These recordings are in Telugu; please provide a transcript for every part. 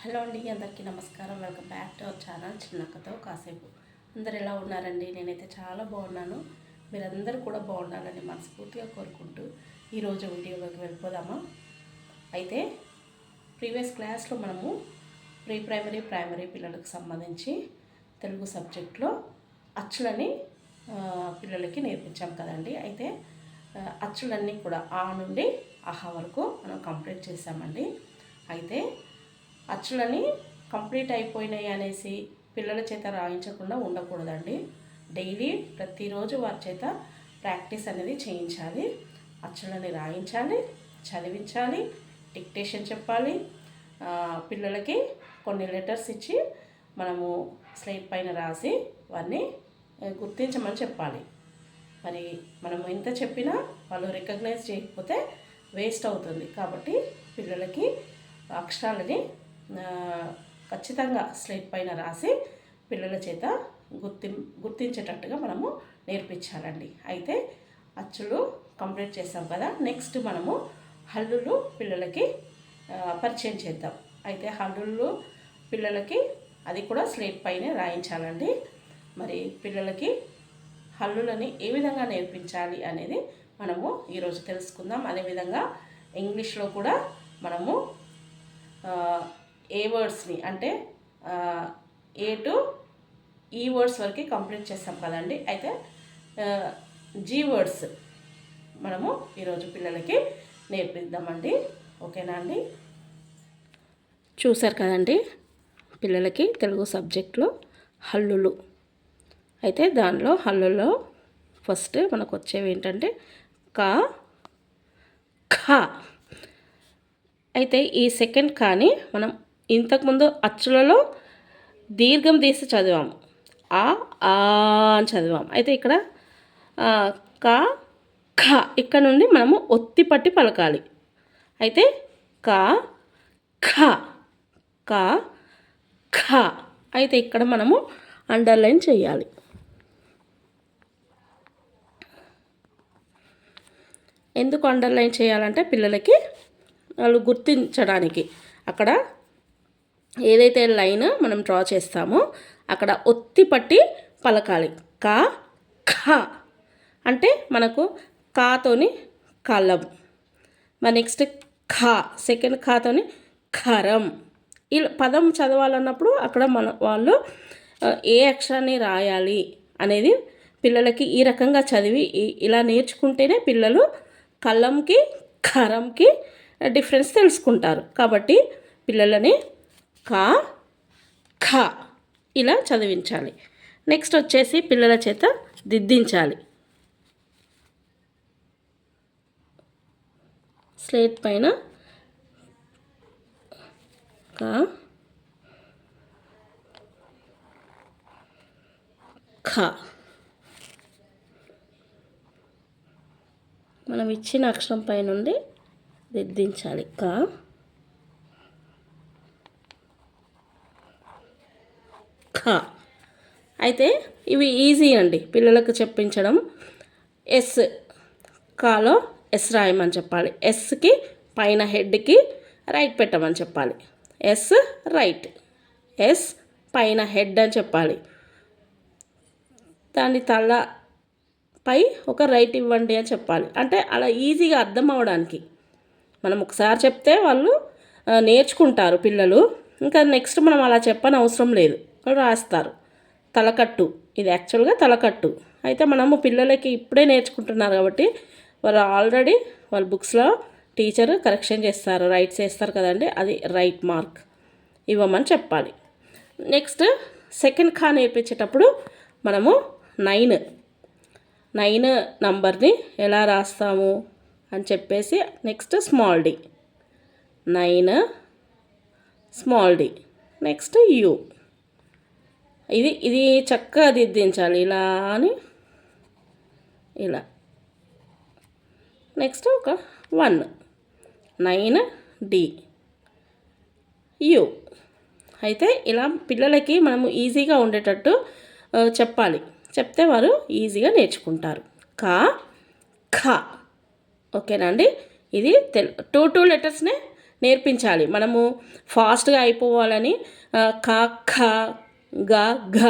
హలో అండి, అందరికీ నమస్కారం. Welcome back to our channel చిన్నక్కతో కాసేపు. అందరు ఎలా ఉన్నారండి? నేనైతే చాలా బాగున్నాను. మీరందరూ కూడా బాగుండాలని మనస్ఫూర్తిగా కోరుకుంటూ ఈరోజు వీడియోలోకి వెళ్ళిపోదామా? అయితే ప్రీవియస్ క్లాస్లో మనము ప్రైమరీ పిల్లలకు సంబంధించి తెలుగు సబ్జెక్ట్లో అచ్చులని పిల్లలకి నేర్పించాం కదండి. అయితే అచ్చులన్నీ కూడా ఆ నుండి ఆహా వరకు మనం కంప్లీట్ చేసామండి. అయితే అచ్చులని కంప్లీట్ అయిపోయినాయి అనేసి పిల్లల చేత రాయించకుండా ఉండకూడదండి. డైలీ ప్రతిరోజు వారి చేత ప్రాక్టీస్ అనేది చేయించాలి. అచ్చులని రాయించాలి, చదివించాలి, డిక్టేషన్ చెప్పాలి. పిల్లలకి కొన్ని లెటర్స్ ఇచ్చి మనము స్లేట్ పైన రాసి వారిని గుర్తించమని చెప్పాలి. మరి మనం ఎంత చెప్పినా వాళ్ళు రికగ్నైజ్ చేయకపోతే వేస్ట్ అవుతుంది. కాబట్టి పిల్లలకి అక్షరాలని ఖచ్చితంగా స్లేట్ పైన రాసి పిల్లల చేత గుర్తించేటట్టుగా మనము నేర్పించాలండి. అయితే అచ్చులు కంప్లీట్ చేస్తాం కదా, నెక్స్ట్ మనము హల్లులు పిల్లలకి పరిచయం చేద్దాం. అయితే హల్లులు పిల్లలకి అది కూడా స్లేట్ పైనే రాయించాలండి. మరి పిల్లలకి హల్లులని ఏ విధంగా నేర్పించాలి అనేది మనము ఈరోజు తెలుసుకుందాం. అదేవిధంగా ఇంగ్లీష్లో కూడా మనము ఏ వర్డ్స్ని అంటే ఏ టు ఈ వర్డ్స్ వరకు కంప్లీట్ చేస్తాం కదండి. అయితే జీ వర్డ్స్ మనము ఈరోజు పిల్లలకి నేర్పిద్దామండి. ఓకేనా అండి? చూశారు కదండి, పిల్లలకి తెలుగు సబ్జెక్ట్లో హల్లులు. అయితే దానిలో హల్లులో ఫస్ట్ మనకు వచ్చేవి ఏంటంటే కా, ఖ. అయితే ఈ సెకండ్ కాని మనం ఇంతకుముందు అచ్చులలో దీర్ఘం తీసి చదివాము. ఆ అని చదివాము. అయితే ఇక్కడ కా, ఖ ఇక్కడ నుండి మనము ఒత్తి పట్టి పలకాలి. అయితే కా, ఖ, కా, ఖ. అయితే ఇక్కడ మనము అండర్లైన్ చేయాలి. ఎందుకు అండర్లైన్ చేయాలంటే పిల్లలకి వాళ్ళు గుర్తించడానికి అక్కడ ఏదైతే లైన్ మనం డ్రా చేస్తామో అక్కడ ఒత్తి పట్టి పలకాలి. కా, ఖ అంటే మనకు కాతోని కలం, మరి నెక్స్ట్ ఖ సెకండ్ ఖాతోని ఖరం. ఇలా పదం చదవాలన్నప్పుడు అక్కడ వాళ్ళు ఏ అక్షరాన్ని రాయాలి అనేది పిల్లలకి ఈ రకంగా చదివి ఇలా నేర్చుకుంటేనే పిల్లలు కలంకి ఖరంకి డిఫరెన్స్ తెలుసుకుంటారు. కాబట్టి పిల్లలని కా, ఖ ఇలా చదివించాలి. నెక్స్ట్ వచ్చేసి పిల్లల చేత దిద్దించాలి. స్లేట్ పైన కా, ఖ మనం ఇచ్చిన అక్షరం పై నుండి దిద్దించాలి. కా, ఖ. అయితే ఇవి ఈజీ అండి పిల్లలకు చెప్పించడం. ఎస్, కాలో ఎస్ రాయమని చెప్పాలి. ఎస్కి పైన హెడ్కి రైట్ పెట్టమని చెప్పాలి. ఎస్ రైట్, ఎస్ పైన హెడ్ అని చెప్పాలి. దాని తలపై ఒక రైట్ ఇవ్వండి అని చెప్పాలి. అంటే అలా ఈజీగా అర్థం అవ్వడానికి మనం ఒకసారి చెప్తే వాళ్ళు నేర్చుకుంటారు పిల్లలు. ఇంకా నెక్స్ట్ మనం అలా చెప్పని అవసరం లేదు, రాస్తారు. తలకట్టు, ఇది యాక్చువల్గా తలకట్టు. అయితే మనము పిల్లలకి ఇప్పుడే నేర్చుకుంటున్నారు కాబట్టి వాళ్ళు ఆల్రెడీ వాళ్ళ బుక్స్లో టీచర్ కరెక్షన్ చేస్తారు, రైట్స్ వేస్తారు కదండి, అది రైట్ మార్క్ ఇవ్వమని చెప్పాలి. నెక్స్ట్ సెకండ్ ఖా నేర్పించేటప్పుడు మనము 9 నంబర్ని ఎలా రాస్తాము అని చెప్పేసి next small D, 9 small D, next U. ఇది చక్కగా దిద్దించాలి. ఇలా అని ఇలా. నెక్స్ట్ ఒక 1, 9 డి, యూ. అయితే ఇలా పిల్లలకి మనము ఈజీగా ఉండేటట్టు చెప్పాలి. చెప్తే వారు ఈజీగా నేర్చుకుంటారు. కా, ఖ. ఓకేనా అండి? ఇది 2 లెటర్స్నే నేర్పించాలి. మనము ఫాస్ట్గా అయిపోవాలని క ఖ గ ఘ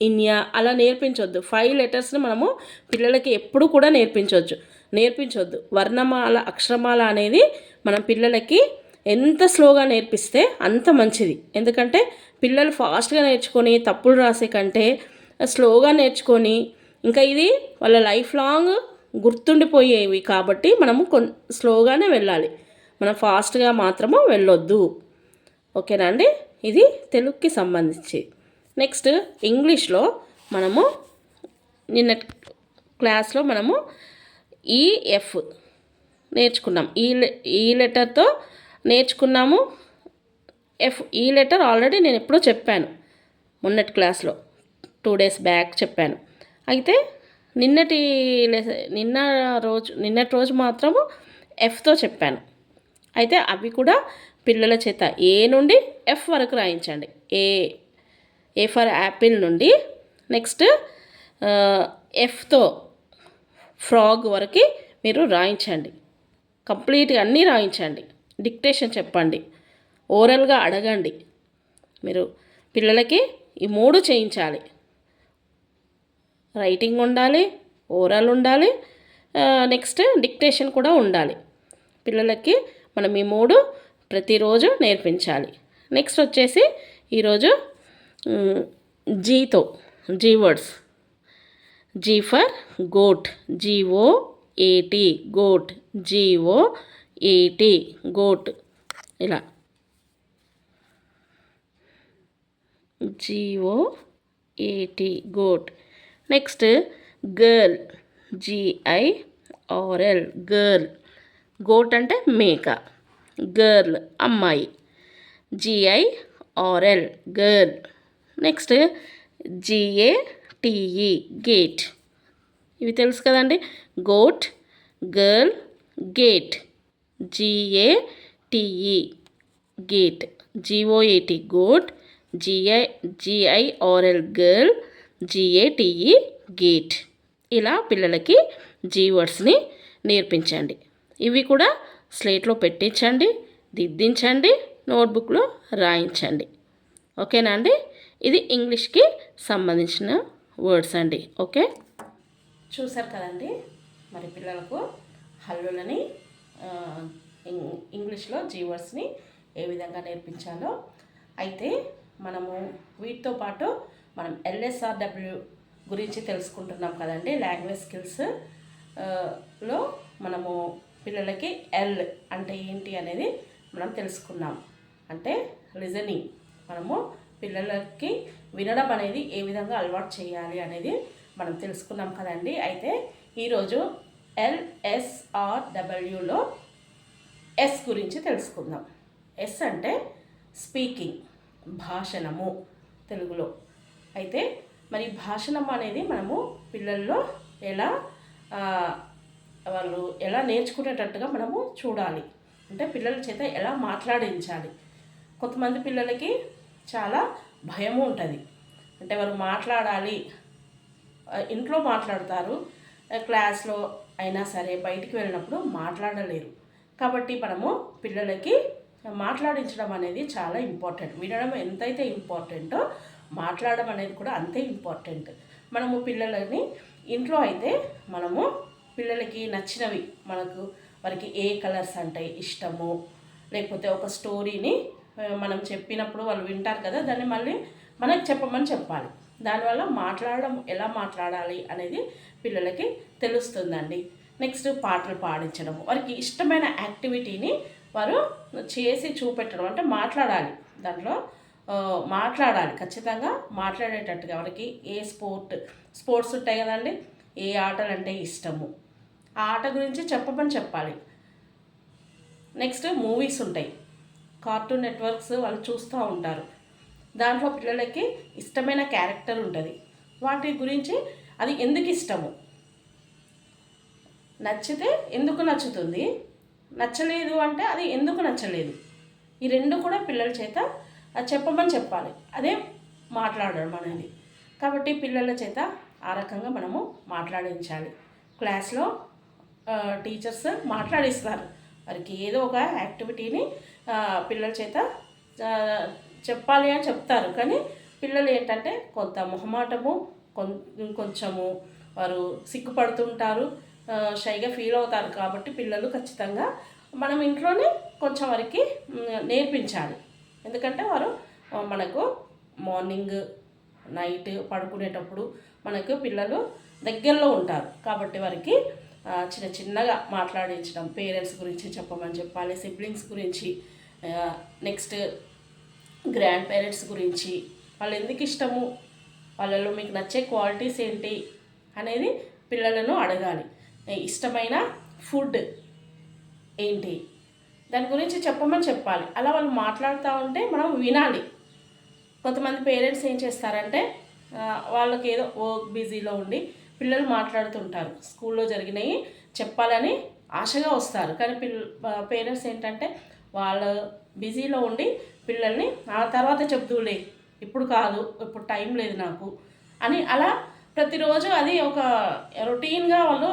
ఇన్య అలా నేర్పించొద్దు. 5 లెటర్స్ని మనము పిల్లలకి ఎప్పుడు కూడా నేర్పించొద్దు. వర్ణమాల అక్షరమాల అనేది మనం పిల్లలకి ఎంత స్లోగా నేర్పిస్తే అంత మంచిది. ఎందుకంటే పిల్లలు ఫాస్ట్గా నేర్చుకొని తప్పులు రాసే కంటే స్లోగా నేర్చుకొని ఇంకా ఇది వాళ్ళ లైఫ్ లాంగ్ గుర్తుండిపోయేవి కాబట్టి మనము స్లోగానే వెళ్ళాలి. మనం ఫాస్ట్గా మాత్రము వెళ్ళొద్దు. ఓకేనా అండి? ఇది తెలుగుకి సంబంధించి. నెక్స్ట్ ఇంగ్లీష్లో మనము నిన్న క్లాస్లో మనము ఈఎఫ్ నేర్చుకున్నాం. ఈ లెటర్తో నేర్చుకున్నాము. ఈ లెటర్ ఆల్రెడీ నేను ఎప్పుడో చెప్పాను, మొన్నటి క్లాస్లో 2 days బ్యాక్ చెప్పాను. అయితే నిన్నటి రోజు మాత్రము ఎఫ్తో చెప్పాను. అయితే అవి కూడా పిల్లల చేత ఏ నుండి ఎఫ్ వరకు రాయించండి. ఏ ఫర్ యాపిల్ నుండి నెక్స్ట్ ఎఫ్తో ఫ్రాగ్ వరకు మీరు రాయించండి. కంప్లీట్గా అన్నీ రాయించండి. డిక్టేషన్ చెప్పండి, ఓరల్గా అడగండి. మీరు పిల్లలకి ఈ 3 చేయించాలి. రైటింగ్ ఉండాలి, ఓరల్ ఉండాలి, నెక్స్ట్ డిక్టేషన్ కూడా ఉండాలి. పిల్లలకి మనం ఈ 3 ప్రతిరోజు నేర్పించాలి. నెక్స్ట్ వచ్చేసి ఈరోజు G words. G for goat, GOAT goat, GOAT goat, ఇలా GOAT goat. Next girl, GIRL girl. Goat అంటే మేక, గర్ల్ అమ్మాయి, GIRL girl. Next GATE gate. ఇవి తెలుసు కదండి. Goat, girl, gate. GATE gate, GOAT goat, GIRL girl, GATE gate. ఇలా పిల్లలకి జీ వర్డ్స్ని నేర్పించండి. ఇవి కూడా స్లేట్లో పెట్టించండి, దిద్దించండి, నోట్బుక్లో రాయించండి. ఓకేనా అండి? ఇది ఇంగ్లీష్కి సంబంధించిన వర్డ్స్ అండి. ఓకే, చూసారు కదండి. మరి పిల్లలకు హల్లులని ఇంగ్లీష్లో జీ వర్డ్స్ని ఏ విధంగా నేర్పించాలో. అయితే మనము వీటితో పాటు మనం LSRW గురించి తెలుసుకుంటున్నాం కదండి. లాంగ్వేజ్ స్కిల్స్ లో మనము పిల్లలకి ఎల్ అంటే ఏంటి అనేది మనం తెలుసుకున్నాం. అంటే లిజనింగ్. మనము పిల్లలకి వినడం అనేది ఏ విధంగా అలవాటు చేయాలి అనేది మనం తెలుసుకున్నాం కదండి. అయితే ఈరోజు LSRWలో ఎస్ గురించి తెలుసుకుందాం. ఎస్ అంటే స్పీకింగ్, భాషణము తెలుగులో. అయితే మరి భాషణం అనేది మనము పిల్లల్లో వాళ్ళు ఎలా నేర్చుకునేటట్టుగా మనము చూడాలి. అంటే పిల్లల చేత ఎలా మాట్లాడించాలి. కొంతమంది పిల్లలకి చాలా భయము ఉంటుంది. అంటే వారు మాట్లాడాలి, ఇంట్లో మాట్లాడతారు, క్లాస్లో అయినా సరే బయటికి వెళ్ళినప్పుడు మాట్లాడలేరు. కాబట్టి మనము పిల్లలకి మాట్లాడించడం అనేది చాలా ఇంపార్టెంట్. వినడం ఎంతైతే ఇంపార్టెంటో మాట్లాడడం అనేది కూడా అంతే ఇంపార్టెంట్. మనము పిల్లలని ఇంట్లో అయితే మనము పిల్లలకి నచ్చినవి, వారికి ఏ కలర్స్ అంటే ఇష్టము, లేకపోతే ఒక స్టోరీని మనం చెప్పినప్పుడు వాళ్ళు వింటారు కదా, దాన్ని మళ్ళీ మనకు చెప్పమని చెప్పాలి. దానివల్ల ఎలా మాట్లాడాలి అనేది పిల్లలకి తెలుస్తుందండి. నెక్స్ట్ పాటలు పాడించడం, వారికి ఇష్టమైన యాక్టివిటీని వారు చేసి చూపెట్టడం. అంటే మాట్లాడాలి, దాంట్లో మాట్లాడాలి, ఖచ్చితంగా మాట్లాడేటట్టుగా. వారికి ఏ స్పోర్ట్స్ ఉంటాయి కదండి, ఏ ఆటలు అంటే ఇష్టము, ఆ ఆట గురించి చెప్పమని చెప్పాలి. నెక్స్ట్ మూవీస్ ఉంటాయి, కార్టూన్ నెట్వర్క్స్ వాళ్ళు చూస్తూ ఉంటారు. దాంట్లో పిల్లలకి ఇష్టమైన క్యారెక్టర్ ఉంటుంది, వాటి గురించి అది ఎందుకు ఇష్టము, నచ్చితే ఎందుకు నచ్చుతుంది, నచ్చలేదు అంటే అది ఎందుకు నచ్చలేదు, ఈ రెండు కూడా పిల్లల చేత చెప్పమని చెప్పాలి. అదే మాట్లాడడం అనేది. కాబట్టి పిల్లల చేత ఆ రకంగా మనము మాట్లాడించాలి. క్లాస్లో టీచర్స్ మాట్లాడిస్తారు, వారికి ఏదో ఒక యాక్టివిటీని పిల్లల చేత చెప్పాలి అని చెప్తారు. కానీ పిల్లలు ఏంటంటే కొంత మొహమాటము, కొంచెము వారు సిగ్గుపడుతుంటారు, షైగా ఫీల్ అవుతారు. కాబట్టి పిల్లలు ఖచ్చితంగా మనం ఇంట్లోనే కొంచెం వరకు నేర్పించాలి. ఎందుకంటే వారు మనకు మార్నింగ్ నైట్ పడుకునేటప్పుడు మనకు పిల్లలు దగ్గరలో ఉంటారు. కాబట్టి వారికి చిన్న చిన్నగా మాట్లాడించడం, పేరెంట్స్ గురించి చెప్పమని చెప్పాలి, సిబ్లింగ్స్ గురించి, నెక్స్ట్ గ్రాండ్ పేరెంట్స్ గురించి, వాళ్ళు ఎందుకు ఇష్టము, వాళ్ళలో మీకు నచ్చే క్వాలిటీస్ ఏంటి అనేది పిల్లలను అడగాలి. ఇష్టమైన ఫుడ్ ఏంటి దాని గురించి చెప్పమని చెప్పాలి. అలా వాళ్ళు మాట్లాడుతూ ఉంటే మనం వినాలి. కొంతమంది పేరెంట్స్ ఏం చేస్తారంటే వాళ్ళకి ఏదో వర్క్ బిజీలో ఉండి పిల్లలు మాట్లాడుతుంటారు, స్కూల్లో జరిగినవి చెప్పాలని ఆశగా వస్తారు. కానీ పేరెంట్స్ ఏంటంటే వాళ్ళ బిజీలో ఉండి పిల్లల్ని ఆ తర్వాత చెప్తూలే, ఇప్పుడు కాదు, ఇప్పుడు టైం లేదు నాకు అని అలా ప్రతిరోజు అది ఒక రొటీన్గా వాళ్ళు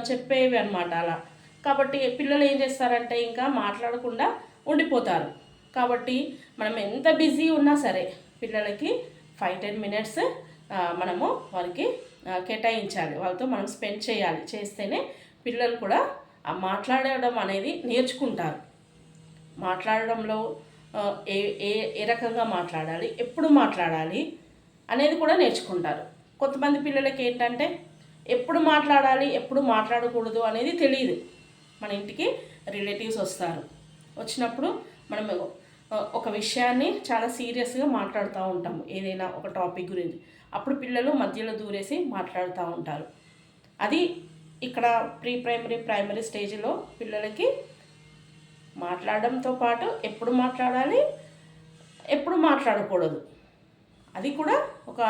చెప్పేవి అనమాట అలా. కాబట్టి పిల్లలు ఏం చేస్తారంటే ఇంకా మాట్లాడకుండా ఉండిపోతారు. కాబట్టి మనం ఎంత బిజీ ఉన్నా సరే పిల్లలకి 5-10 మినిట్స్ మనము వారికి కేటాయించాలి, వాళ్ళతో మనం స్పెండ్ చేయాలి. చేస్తేనే పిల్లలు కూడా ఆ మాట్లాడడం అనేది నేర్చుకుంటారు. మాట్లాడడంలో ఏ ఏ ఏ రకంగా మాట్లాడాలి, ఎప్పుడు మాట్లాడాలి అనేది కూడా నేర్చుకుంటారు. కొంతమంది పిల్లలకి ఏంటంటే ఎప్పుడు మాట్లాడాలి, ఎప్పుడు మాట్లాడకూడదు అనేది తెలియదు. మన ఇంటికి రిలేటివ్స్ వస్తారు, వచ్చినప్పుడు మనం ఒక విషయాన్ని చాలా సీరియస్గా మాట్లాడుతూ ఉంటాము, ఏదైనా ఒక టాపిక్ గురించి. అప్పుడు పిల్లలు మధ్యలో దూరేసి మాట్లాడుతూ ఉంటారు. అది ఇక్కడ ప్రైమరీ స్టేజ్లో పిల్లలకి మాట్లాడడంతో పాటు ఎప్పుడు మాట్లాడాలి, ఎప్పుడు మాట్లాడకూడదు అది కూడా ఒక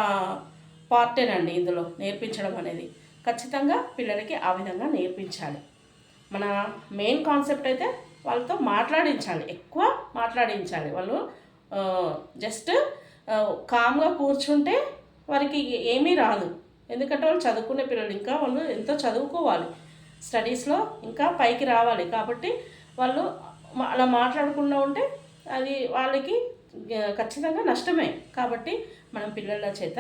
పార్టేనండి ఇందులో నేర్పించడం అనేది. ఖచ్చితంగా పిల్లలకి ఆ విధంగా నేర్పించాలి. మన మెయిన్ కాన్సెప్ట్ అయితే వాళ్ళతో మాట్లాడించాలి, ఎక్కువ మాట్లాడించాలి. వాళ్ళు జస్ట్ కామ్గా కూర్చుంటే వారికి ఏమీ రాదు. ఎందుకంటే వాళ్ళు చదువుకునే పిల్లలు, ఇంకా వాళ్ళు ఎంతో చదువుకోవాలి, స్టడీస్లో ఇంకా పైకి రావాలి. కాబట్టి వాళ్ళు అలా మాట్లాడకుండా ఉంటే అది వాళ్ళకి ఖచ్చితంగా నష్టమే. కాబట్టి మనం పిల్లల చేత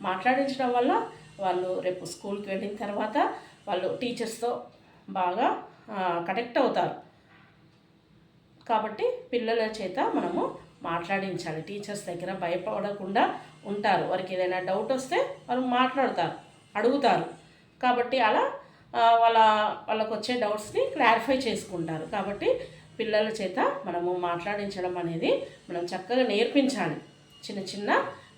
మాట్లాడించడం వల్ల వాళ్ళు రేపు స్కూల్కి వెళ్ళిన తర్వాత వాళ్ళు టీచర్స్తో బాగా కనెక్ట్ అవుతారు. కాబట్టి పిల్లల చేత మనము మాట్లాడించాలి. టీచర్స్ దగ్గర భయపడకుండా ఉంటారు. వారికి ఏదైనా డౌట్ వస్తే వాళ్ళు మాట్లాడతారు, అడుగుతారు. కాబట్టి అలా వాళ్ళకు వచ్చే డౌట్స్ని క్లారిఫై చేసుకుంటారు. కాబట్టి పిల్లల చేత మనము మాట్లాడించడం అనేది మనం చక్కగా నేర్పించాలి. చిన్న చిన్న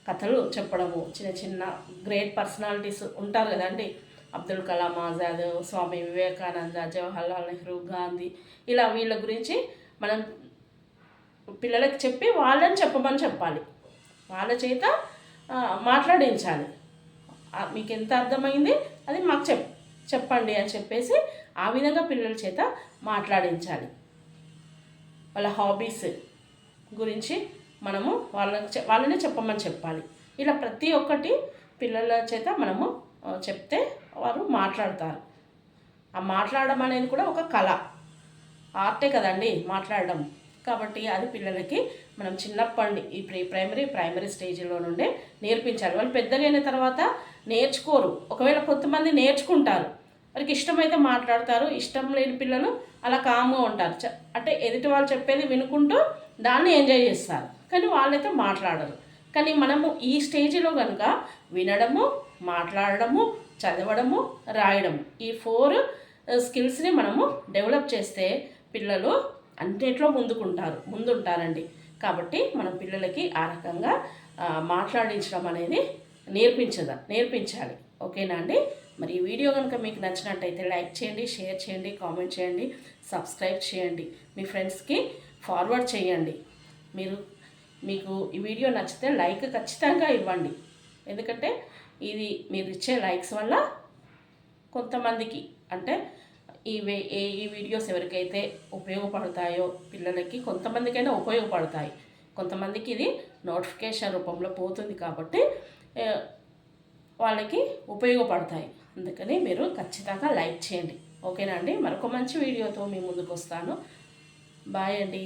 కథలు చెప్పడము, చిన్న చిన్న గ్రేట్ పర్సనాలిటీస్ ఉంటారు కదండి, అబ్దుల్ కలాం ఆజాద్, స్వామి వివేకానంద, జవహర్లాల్ నెహ్రూ, గాంధీ, ఇలా వీళ్ళ గురించి మనం పిల్లలకి చెప్పి వాళ్ళని చెప్పమని చెప్పాలి, వాళ్ళ చేత మాట్లాడించాలి. మీకు ఎంత అర్థమైంది అది మాకు చెప్పండి అని చెప్పేసి ఆ విధంగా పిల్లల చేత మాట్లాడించాలి. వాళ్ళ హాబీస్ గురించి మనము వాళ్ళనే చెప్పమని చెప్పాలి. ఇలా ప్రతి ఒక్కటి పిల్లల చేత మనము చెప్తే వారు మాట్లాడతారు. ఆ మాట్లాడడం అనేది కూడా ఒక కళ, ఆర్టే కదండి మాట్లాడడం. కాబట్టి అది పిల్లలకి మనం చిన్నప్పటి ఈ ప్రైమరీ స్టేజ్లో నుండే నేర్పించాలి. వాళ్ళు పెద్దగా అయిన తర్వాత నేర్చుకోరు. ఒకవేళ కొంతమంది నేర్చుకుంటారు, వారికి ఇష్టమైతే మాట్లాడతారు, ఇష్టం లేని పిల్లలు అలా కామ్గా ఉంటారు. అంటే ఎదుటి వాళ్ళు చెప్పేది వినుకుంటూ దాన్ని ఎంజాయ్ చేస్తారు, కానీ వాళ్ళైతే మాట్లాడరు. కానీ మనము ఈ స్టేజ్లో కనుక వినడము, మాట్లాడడము, చదవడము, రాయడం, ఈ 4 స్కిల్స్ని మనము డెవలప్ చేస్తే పిల్లలు అన్నిట్లో ముందుంటారండి. కాబట్టి మనం పిల్లలకి ఆ రకంగా మాట్లాడించడం అనేది నేర్పించాలి. ఓకేనా అండి? మరి ఈ వీడియో కనుక మీకు నచ్చినట్టయితే లైక్ చేయండి, షేర్ చేయండి, కామెంట్ చేయండి, సబ్స్క్రైబ్ చేయండి, మీ ఫ్రెండ్స్కి ఫార్వర్డ్ చేయండి. మీకు ఈ వీడియో నచ్చితే లైక్ ఖచ్చితంగా ఇవ్వండి. ఎందుకంటే ఇది మీరు ఇచ్చే లైక్స్ వల్ల కొంతమందికి, అంటే ఈ వీడియోస్ ఎవరికైతే ఉపయోగపడతాయో పిల్లలకి కొంతమందికైనా ఉపయోగపడతాయి, కొంతమందికి ఇది నోటిఫికేషన్ రూపంలో పోతుంది. కాబట్టి వాళ్ళకి ఉపయోగపడతాయి. అందుకని మీరు ఖచ్చితంగా లైక్ చేయండి. ఓకేనా అండి? మరొక మంచి వీడియోతో మీ ముందుకు వస్తాను. బాయ్ అండి.